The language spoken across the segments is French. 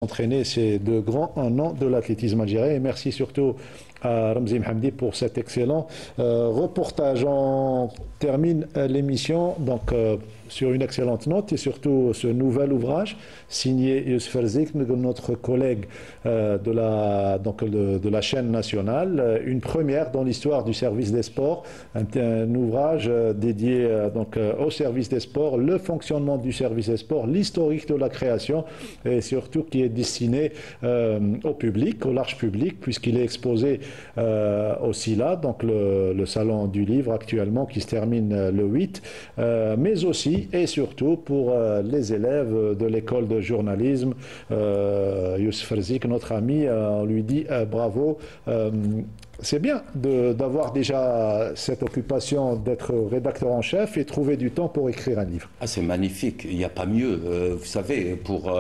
entraîner ces deux grands noms de l'athlétisme algérien. Et merci surtout à Ramzi Mhamdi pour cet excellent reportage. On termine l'émission donc sur une excellente note et surtout ce nouvel ouvrage signé Youssef Erzik, notre collègue de la chaîne nationale, une première dans l'histoire du service des sports, un ouvrage dédié au service des sports, le fonctionnement du service des sports, l'historique de la création et surtout qui est destiné au public, au large public, puisqu'il est exposé au SILA, donc le salon du livre actuellement qui se termine le 8, mais aussi et surtout pour les élèves de l'école de journalisme. Youssef Erzik, notre ami, on lui dit bravo. C'est bien d'avoir déjà cette occupation d'être rédacteur en chef et trouver du temps pour écrire un livre. Ah, c'est magnifique, il n'y a pas mieux. Vous savez, pour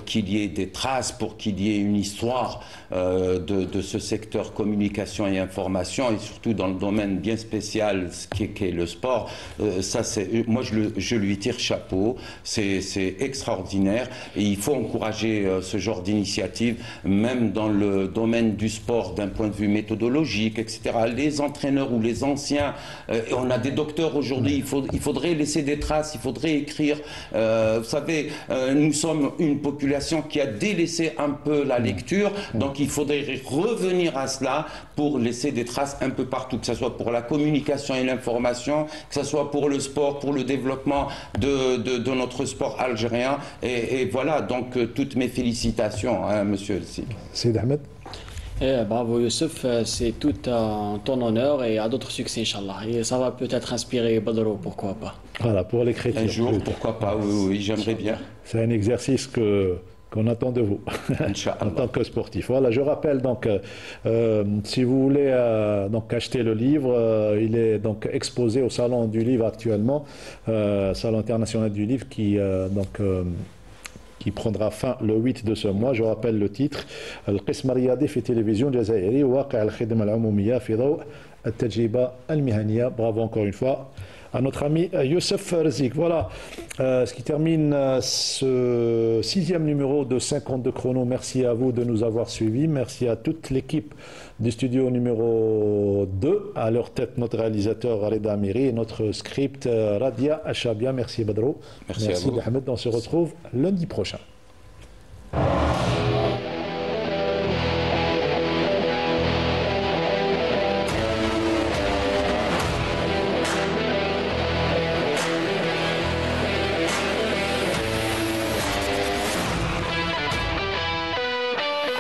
qu'il y ait des traces, pour qu'il y ait une histoire de ce secteur communication et information, et surtout dans le domaine bien spécial qu'est le sport, moi je lui tire chapeau, c'est extraordinaire et il faut encourager ce genre d'initiative, même dans le domaine du sport d'un point de vue méthodologique, etc. Les entraîneurs ou les anciens, on a des docteurs aujourd'hui, il faudrait laisser des traces, il faudrait écrire. Vous savez, nous sommes une population qui a délaissé un peu la lecture, donc il faudrait revenir à cela pour laisser des traces un peu partout, que ce soit pour la communication et l'information, que ce soit pour le sport, pour le développement de notre sport algérien. Et voilà, donc toutes mes félicitations, hein, monsieur Erzik. Seyd Ahmed. Bravo Youssef, c'est tout en ton honneur et à d'autres succès, Inch'Allah. Et ça va peut-être inspirer Badro, pourquoi pas. Voilà, pour l'écriture. Un jour, pourquoi pas, oui, j'aimerais bien. C'est un exercice qu'on attend de vous en tant que sportif. Voilà, je rappelle donc, si vous voulez acheter le livre, il est donc exposé au Salon du Livre actuellement, Salon international du Livre qui prendra fin le 8 de ce mois. Je rappelle le titre القسم الرياضي في التلفزيون الجزائري واقع الخدمة العمومية في ضوء التجربة المهنية. Bravo encore une fois à notre ami Youssef Erzik. Voilà ce qui termine ce 6e numéro de 52 chrono. Merci à vous de nous avoir suivis. Merci à toute l'équipe du studio numéro 2. À leur tête, notre réalisateur Reda Amiri et notre script Radia Achabia. Merci Badro. Merci à vous. Ahmed. On se retrouve lundi prochain.